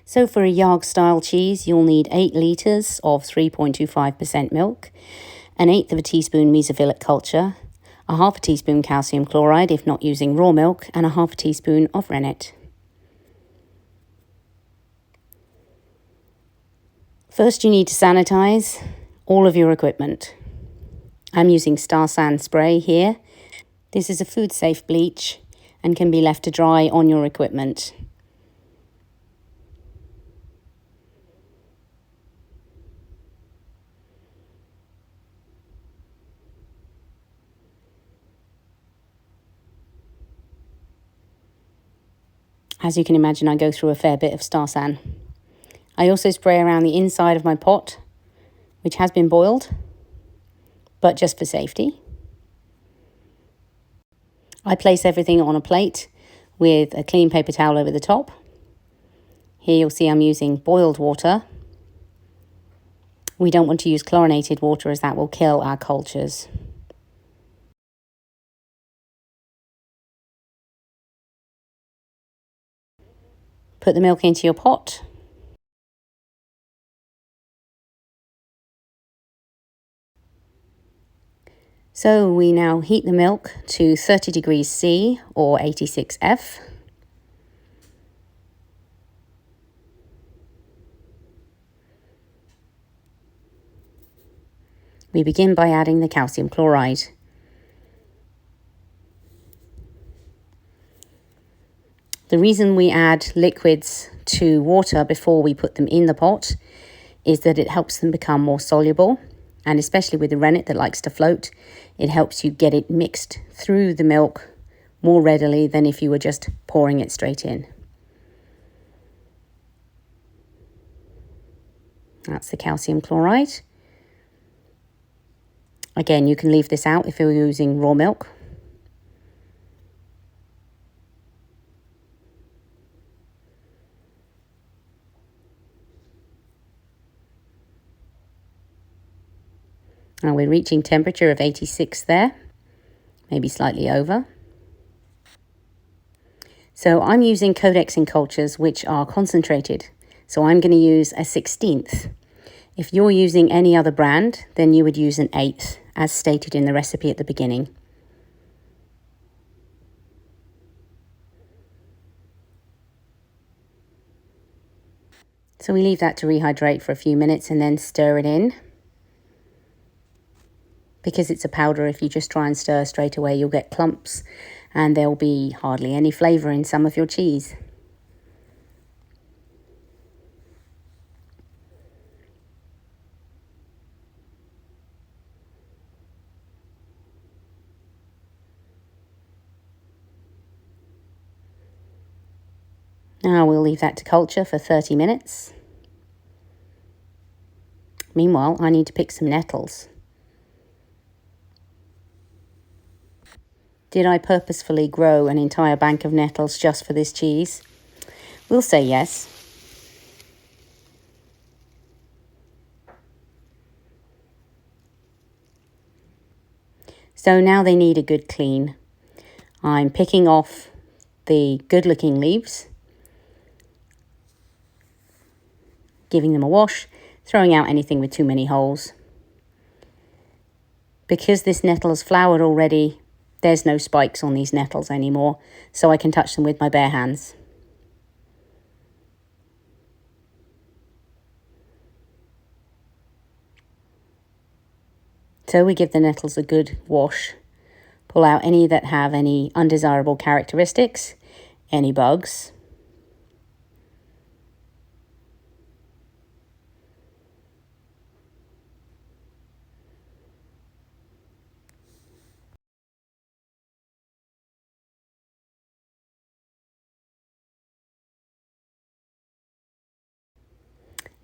So for a Yarg style cheese, you'll need 8 litres of 3.25% milk, an eighth of a teaspoon mesophilic culture, a half a teaspoon calcium chloride if not using raw milk, and a half a teaspoon of rennet. First, you need to sanitize all of your equipment. I'm using Star San spray here. This is a food safe bleach and can be left to dry on your equipment. As you can imagine, I go through a fair bit of Star San. I also spray around the inside of my pot, which has been boiled, but just for safety. I place everything on a plate with a clean paper towel over the top. Here you'll see I'm using boiled water. We don't want to use chlorinated water as that will kill our cultures. Put the milk into your pot. So we now heat the milk to 30 degrees C or 86 F. We begin by adding the calcium chloride. The reason we add liquids to water before we put them in the pot is that it helps them become more soluble, and especially with the rennet that likes to float, it helps you get it mixed through the milk more readily than if you were just pouring it straight in. That's the calcium chloride. Again, you can leave this out if you're using raw milk. Now we're reaching temperature of 86 there, maybe slightly over. So I'm using coagulating cultures which are concentrated. So I'm going to use a 1/16. If you're using any other brand, then you would use an 1/8, as stated in the recipe at the beginning. So we leave that to rehydrate for a few minutes and then stir it in. Because it's a powder, if you just try and stir straight away, you'll get clumps and there'll be hardly any flavour in some of your cheese. Now we'll leave that to culture for 30 minutes. Meanwhile, I need to pick some nettles. Did I purposefully grow an entire bank of nettles just for this cheese? We'll say yes. So now they need a good clean. I'm picking off the good-looking leaves, giving them a wash, throwing out anything with too many holes. Because this nettle is flowered already, there's no spikes on these nettles anymore, so I can touch them with my bare hands. So we give the nettles a good wash, pull out any that have any undesirable characteristics, any bugs.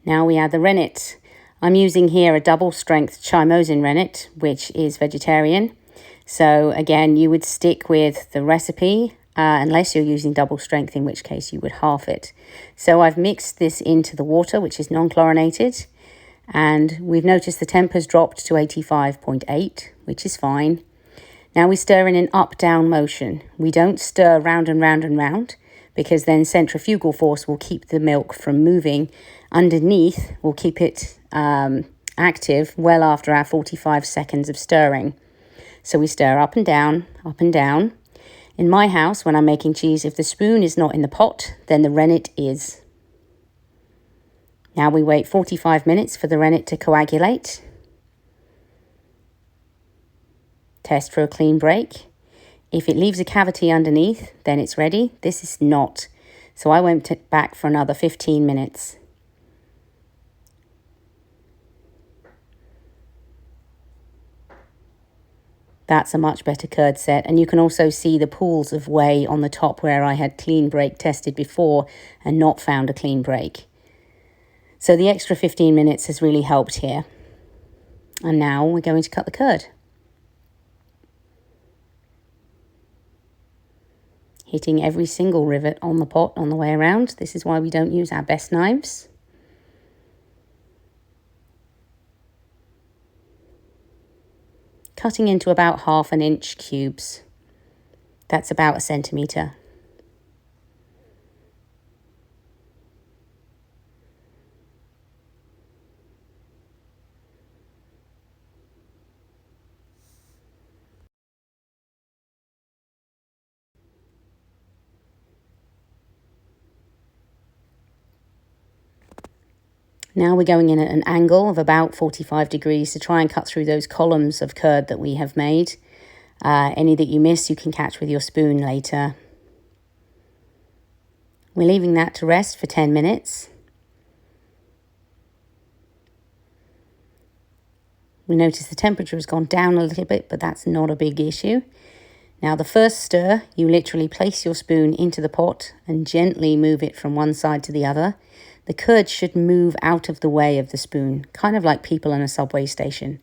Now we add the rennet. I'm using here a double strength chymosin rennet, which is vegetarian. So again, you would stick with the recipe unless you're using double strength, in which case you would half it. So I've mixed this into the water, which is non-chlorinated, and we've noticed the temp has dropped to 85.8, which is fine. Now we stir in an up-down motion. We don't stir round and round and round, because then centrifugal force will keep the milk from moving. Underneath will keep it active well after our 45 seconds of stirring. So we stir up and down, up and down. In my house, when I'm making cheese, if the spoon is not in the pot, then the rennet is. Now we wait 45 minutes for the rennet to coagulate. Test for a clean break. If it leaves a cavity underneath, then it's ready. This is not. So I went back for another 15 minutes. That's a much better curd set. And you can also see the pools of whey on the top where I had clean break tested before and not found a clean break. So the extra 15 minutes has really helped here. And now we're going to cut the curd. Hitting every single rivet on the pot on the way around. This is why we don't use our best knives. Cutting into about 1/2 inch cubes. That's about 1 centimetre. Now we're going in at an angle of about 45 degrees to try and cut through those columns of curd that we have made. Any that you miss, you can catch with your spoon later. We're leaving that to rest for 10 minutes. We notice the temperature has gone down a little bit, but that's not a big issue. Now the first stir, you literally place your spoon into the pot and gently move it from one side to the other. The curd should move out of the way of the spoon, kind of like people in a subway station.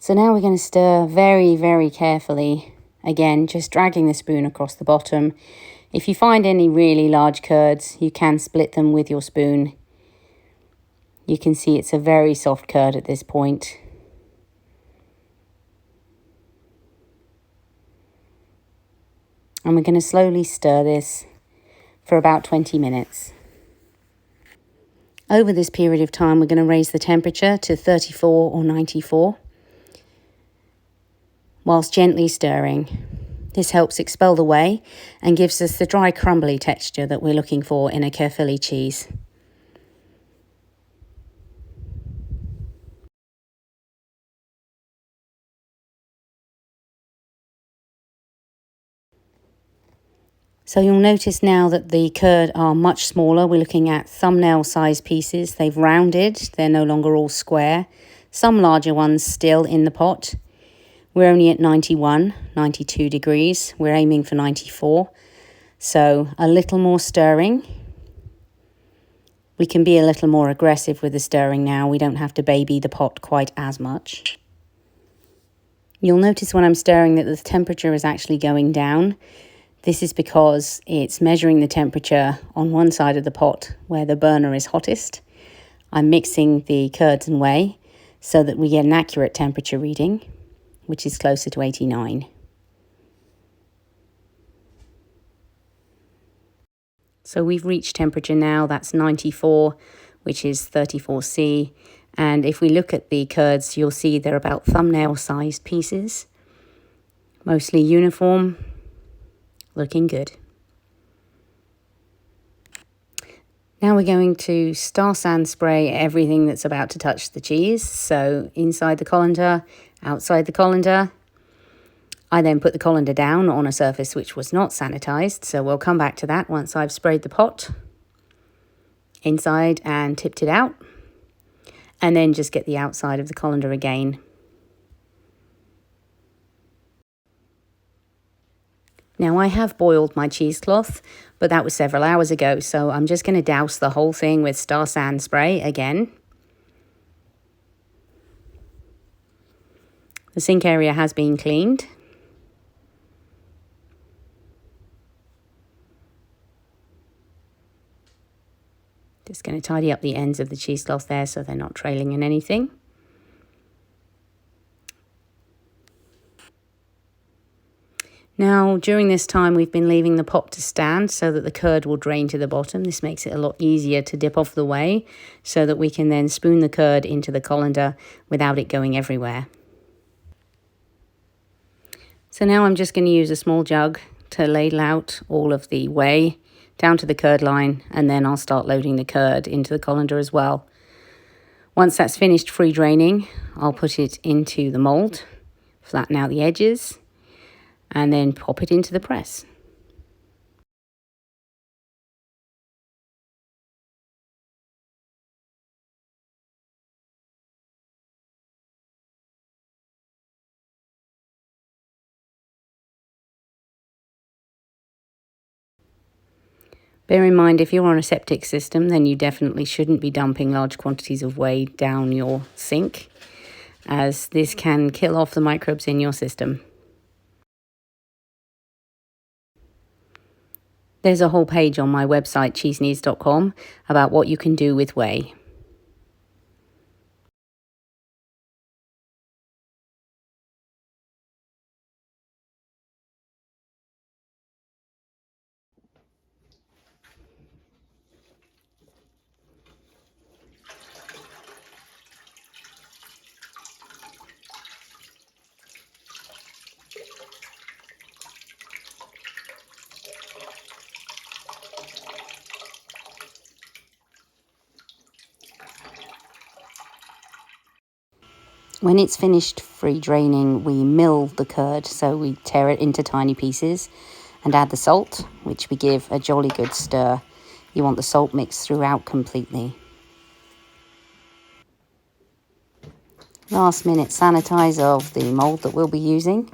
So now we're going to stir very, very carefully. Again, just dragging the spoon across the bottom. If you find any really large curds, you can split them with your spoon. You can see it's a very soft curd at this point. And we're going to slowly stir this for about 20 minutes. Over this period of time, we're going to raise the temperature to 34 or 94, whilst gently stirring. This helps expel the whey and gives us the dry, crumbly texture that we're looking for in a Caerphilly cheese. So you'll notice now that the curd are much smaller. We're looking at thumbnail size pieces. They've rounded. They're no longer all square. Some larger ones still in the pot. We're only at 91, 92 degrees. We're aiming for 94. So a little more stirring. We can be a little more aggressive with the stirring now. We don't have to baby the pot quite as much. You'll notice when I'm stirring that the temperature is actually going down. This is because it's measuring the temperature on one side of the pot where the burner is hottest. I'm mixing the curds and whey so that we get an accurate temperature reading, which is closer to 89. So we've reached temperature now, that's 94, which is 34°C. And if we look at the curds, you'll see they're about thumbnail-sized pieces, mostly uniform. Looking good. Now we're going to star sand spray everything that's about to touch the cheese. So inside the colander, outside the colander. I then put the colander down on a surface which was not sanitized. So we'll come back to that once I've sprayed the pot inside and tipped it out. And then just get the outside of the colander again. Now I have boiled my cheesecloth, but that was several hours ago, so I'm just going to douse the whole thing with star sand spray again. The sink area has been cleaned. Just going to tidy up the ends of the cheesecloth there so they're not trailing in anything. Now, during this time, we've been leaving the pot to stand so that the curd will drain to the bottom. This makes it a lot easier to dip off the whey so that we can then spoon the curd into the colander without it going everywhere. So now I'm just going to use a small jug to ladle out all of the whey down to the curd line, and then I'll start loading the curd into the colander as well. Once that's finished free draining, I'll put it into the mould, flatten out the edges, and then pop it into the press. Bear in mind, if you're on a septic system, then you definitely shouldn't be dumping large quantities of whey down your sink, as this can kill off the microbes in your system. There's a whole page on my website, cheeseneeds.com, about what you can do with whey. When it's finished free draining, we mill the curd, so we tear it into tiny pieces and add the salt, which we give a jolly good stir. You want the salt mixed throughout completely. Last minute sanitize of the mould that we'll be using.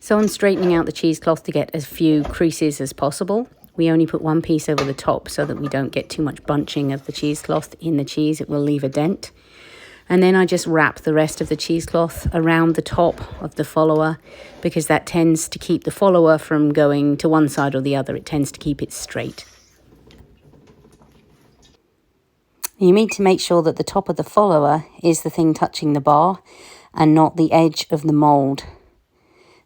So I'm straightening out the cheesecloth to get as few creases as possible. We only put one piece over the top so that we don't get too much bunching of the cheesecloth in the cheese. It will leave a dent. And then I just wrap the rest of the cheesecloth around the top of the follower, because that tends to keep the follower from going to one side or the other. It tends to keep it straight. You need to make sure that the top of the follower is the thing touching the bar and not the edge of the mould.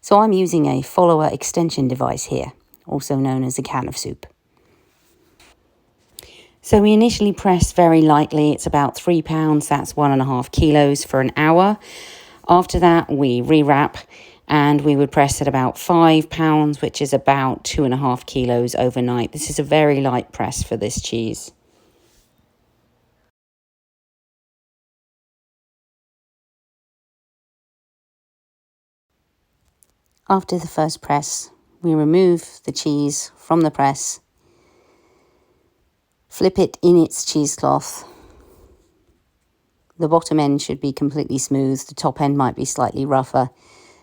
So I'm using a follower extension device here, also known as a can of soup. So we initially press very lightly. It's about 3 pounds, that's 1.5 kilos for an hour. After that, we rewrap and we would press at about 5 pounds, which is about 2.5 kilos overnight. This is a very light press for this cheese. After the first press, we remove the cheese from the press, flip it in its cheesecloth. The bottom end should be completely smooth, the top end might be slightly rougher,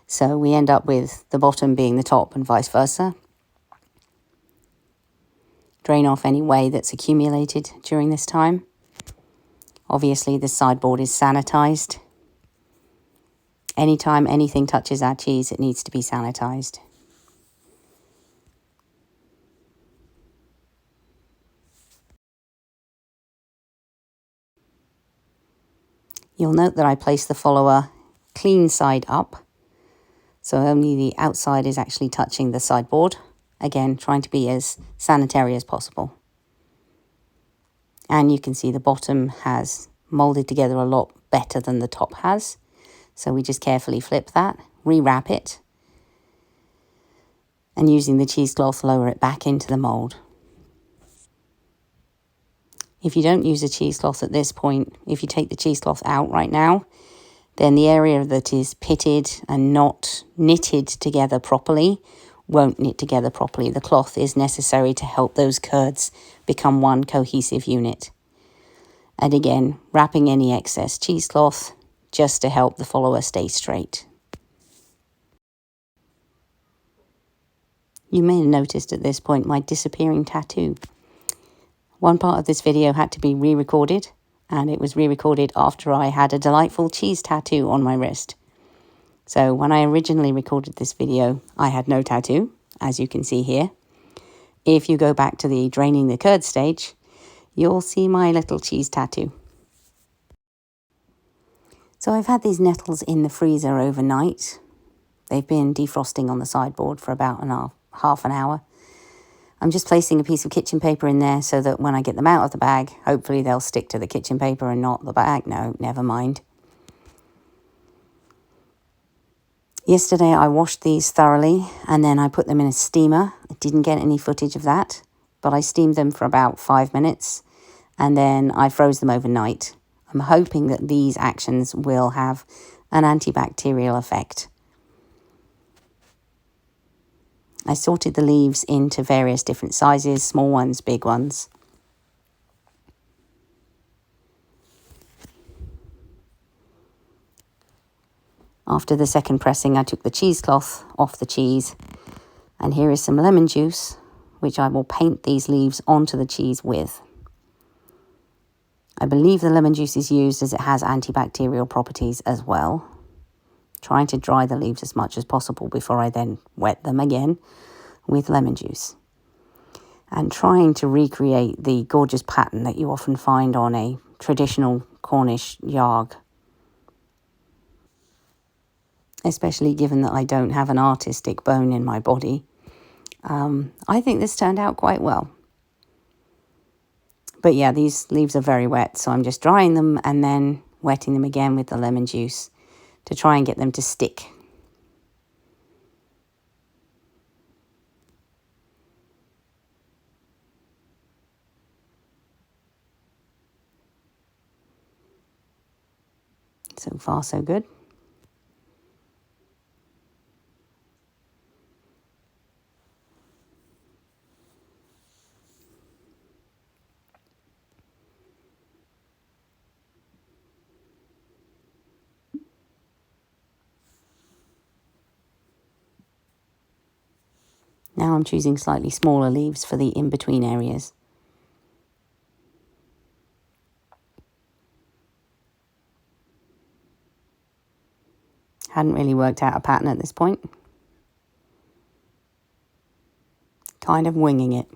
so we end up with the bottom being the top and vice versa. Drain off any whey that's accumulated during this time. Obviously the sideboard is sanitized. Anytime anything touches our cheese, it needs to be sanitized. You'll note that I place the follower clean side up, so only the outside is actually touching the sideboard. Again, trying to be as sanitary as possible. And you can see the bottom has molded together a lot better than the top has. So we just carefully flip that, rewrap it, and using the cheesecloth, lower it back into the mold. If you don't use a cheesecloth at this point, if you take the cheesecloth out right now, then the area that is pitted and not knitted together properly won't knit together properly. The cloth is necessary to help those curds become one cohesive unit. And again, wrapping any excess cheesecloth just to help the follower stay straight. You may have noticed at this point my disappearing tattoo. One part of this video had to be re-recorded, and it was re-recorded after I had a delightful cheese tattoo on my wrist. So when I originally recorded this video, I had no tattoo, as you can see here. If you go back to the draining the curd stage, you'll see my little cheese tattoo. So I've had these nettles in the freezer overnight. They've been defrosting on the sideboard for about half an hour. I'm just placing a piece of kitchen paper in there so that when I get them out of the bag, hopefully they'll stick to the kitchen paper and not the bag. No, never mind. Yesterday I washed these thoroughly and then I put them in a steamer. I didn't get any footage of that, but I steamed them for about 5 minutes and then I froze them overnight. I'm hoping that these actions will have an antibacterial effect. I sorted the leaves into various different sizes, small ones, big ones. After the second pressing, I took the cheesecloth off the cheese. And here is some lemon juice, which I will paint these leaves onto the cheese with. I believe the lemon juice is used as it has antibacterial properties as well. Trying to dry the leaves as much as possible before I then wet them again with lemon juice. And trying to recreate the gorgeous pattern that you often find on a traditional Cornish yarg. Especially given that I don't have an artistic bone in my body. I think this turned out quite well. But yeah, these leaves are very wet, so I'm just drying them and then wetting them again with the lemon juice to try and get them to stick. So far, so good. Now I'm choosing slightly smaller leaves for the in-between areas. Hadn't really worked out a pattern at this point. Kind of winging it.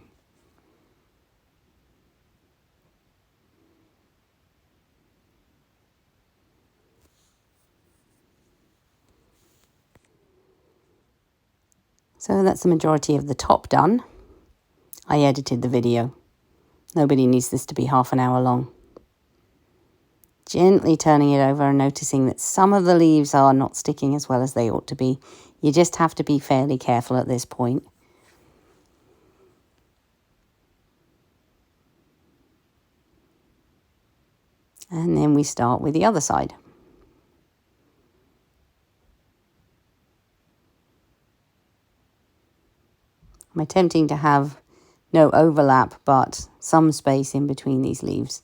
So that's the majority of the top done. I edited the video. Nobody needs this to be half an hour long. Gently turning it over and noticing that some of the leaves are not sticking as well as they ought to be. You just have to be fairly careful at this point. And then we start with the other side. I'm attempting to have no overlap, but some space in between these leaves.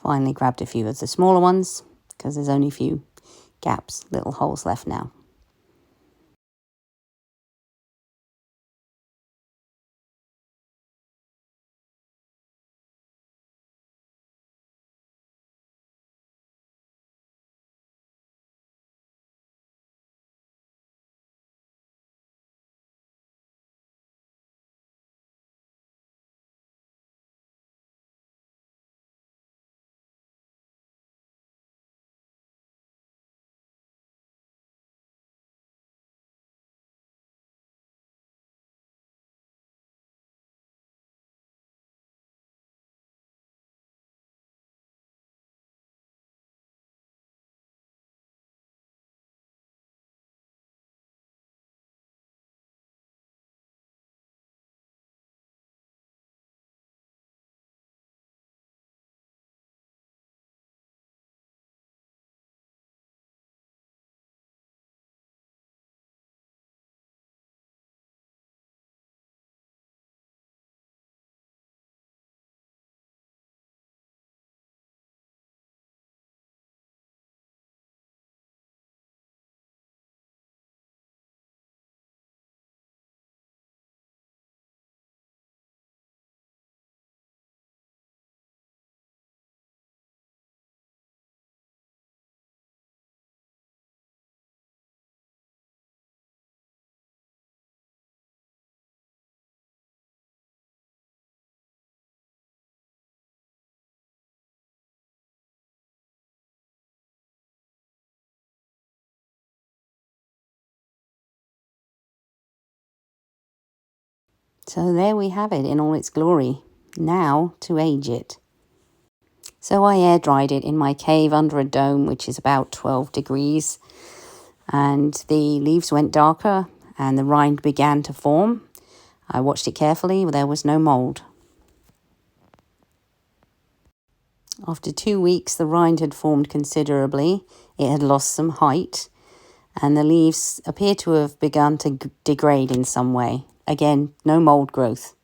Finally grabbed a few of the smaller ones because there's only a few gaps, little holes left now. So there we have it in all its glory. Now to age it. So I air dried it in my cave under a dome, which is about 12 degrees. And the leaves went darker and the rind began to form. I watched it carefully, there was no mould. After 2 weeks, the rind had formed considerably. It had lost some height, and the leaves appear to have begun to degrade in some way. Again, no mould growth.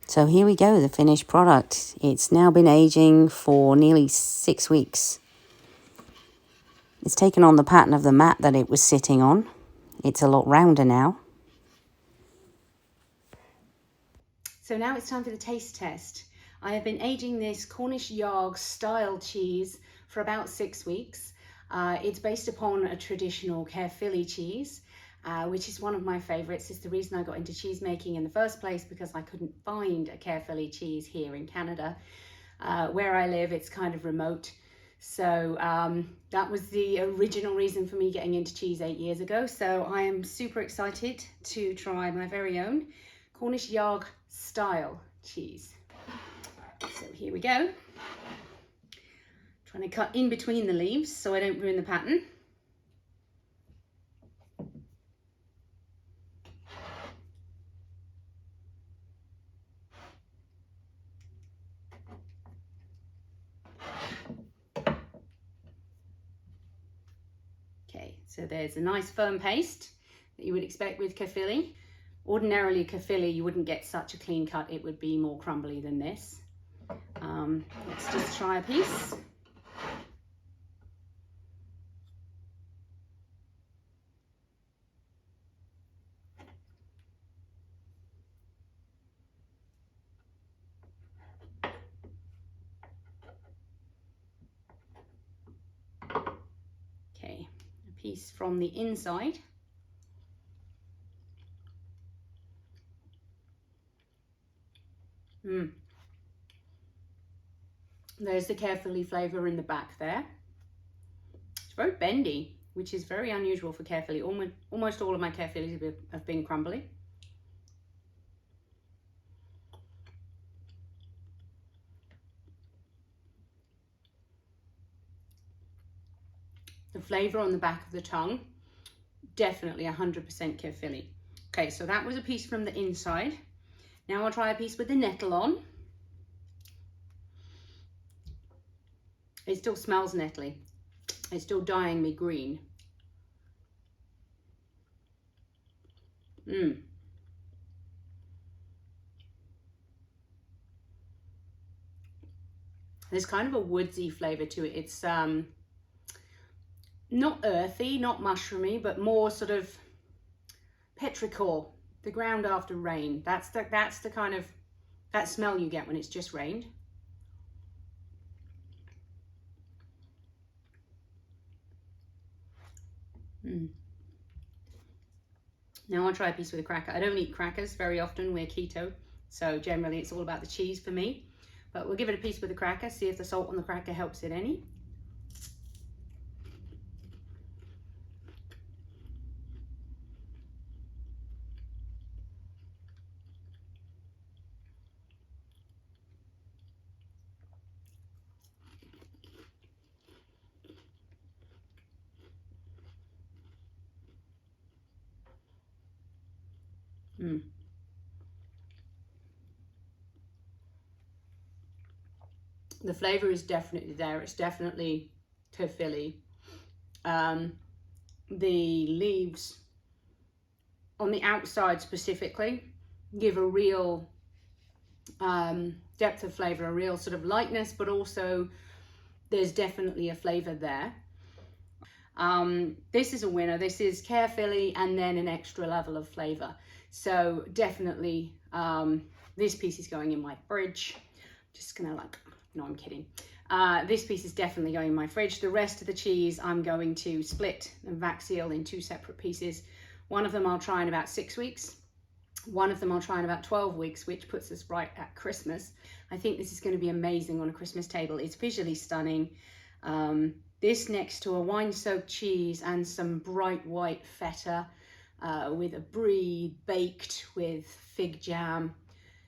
So here we go, the finished product. It's now been aging for nearly 6 weeks. It's taken on the pattern of the mat that it was sitting on. It's a lot rounder now. So now it's time for the taste test. I have been aging this Cornish Yarg style cheese for about 6 weeks. It's based upon a traditional Caerphilly cheese, which is one of my favourites. It's the reason I got into cheese making in the first place, because I couldn't find a Caerphilly cheese here in Canada. Where I live, it's kind of remote. So that was the original reason for me getting into cheese 8 years ago. So I am super excited to try my very own Cornish Yarg style cheese. So here we go. Trying to cut in between the leaves so I don't ruin the pattern. Okay, so there's a nice firm paste that you would expect with Caerphilly. Ordinarily Caerphilly, you wouldn't get such a clean cut, it would be more crumbly than this. Let's just try a piece. Okay, a piece from the inside. There's the Caerphilly flavour in the back there. It's very bendy, which is very unusual for Caerphilly. Almost all of my Caerphillys have been crumbly. The flavour on the back of the tongue, definitely 100% Caerphilly. Okay, so that was a piece from the inside. Now I'll try a piece with the nettle on. It still smells nettly. It's still dyeing me green. There's kind of a woodsy flavour to it. It's not earthy, not mushroomy, but more sort of petrichor, the ground after rain. That's the kind of, that smell you get when it's just rained. Now I'll try a piece with a cracker. I don't eat crackers very often, we're keto, so generally it's all about the cheese for me. But we'll give it a piece with a cracker, see if the salt on the cracker helps it any. The flavour is definitely there. It's definitely Caerphilly. The leaves on the outside specifically give a real depth of flavour, a real sort of lightness, but also there's definitely a flavour there. This is a winner. This is Caerphilly and then an extra level of flavour. So definitely this piece is going in my fridge. Just gonna no, I'm kidding. This piece is definitely going in my fridge. The rest of the cheese I'm going to split and vac seal in 2 separate pieces. One of them I'll try in about 6 weeks. One of them I'll try in about 12 weeks, which puts us right at Christmas. I think this is going to be amazing on a Christmas table. It's visually stunning. This next to a wine-soaked cheese and some bright white feta with a brie baked with fig jam.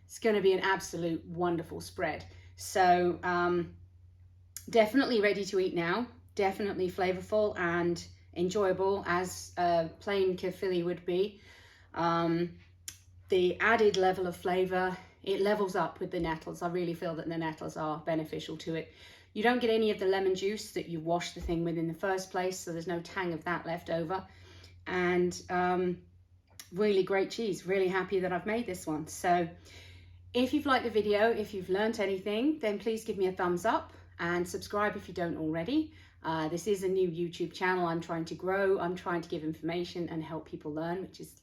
It's going to be an absolute wonderful spread. So definitely ready to eat now. Definitely flavorful and enjoyable as a plain kefili would be. The added level of flavor, it levels up with the nettles. I really feel that the nettles are beneficial to it. You don't get any of the lemon juice that you washed the thing with in the first place, so there's no tang of that left over. And really great cheese. Really happy that I've made this one. So if you've liked the video, if you've learnt anything, then please give me a thumbs up and subscribe if you don't already. This is a new YouTube channel I'm trying to grow. I'm trying to give information and help people learn, which is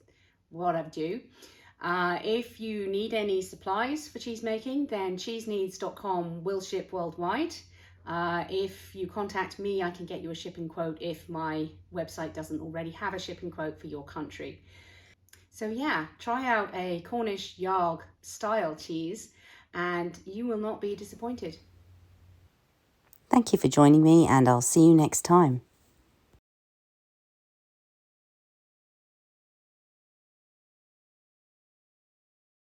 what I do. If you need any supplies for cheese making, then cheeseneeds.com will ship worldwide. If you contact me, I can get you a shipping quote if my website doesn't already have a shipping quote for your country. So yeah, try out a Cornish Yarg style cheese and you will not be disappointed. Thank you for joining me, and I'll see you next time.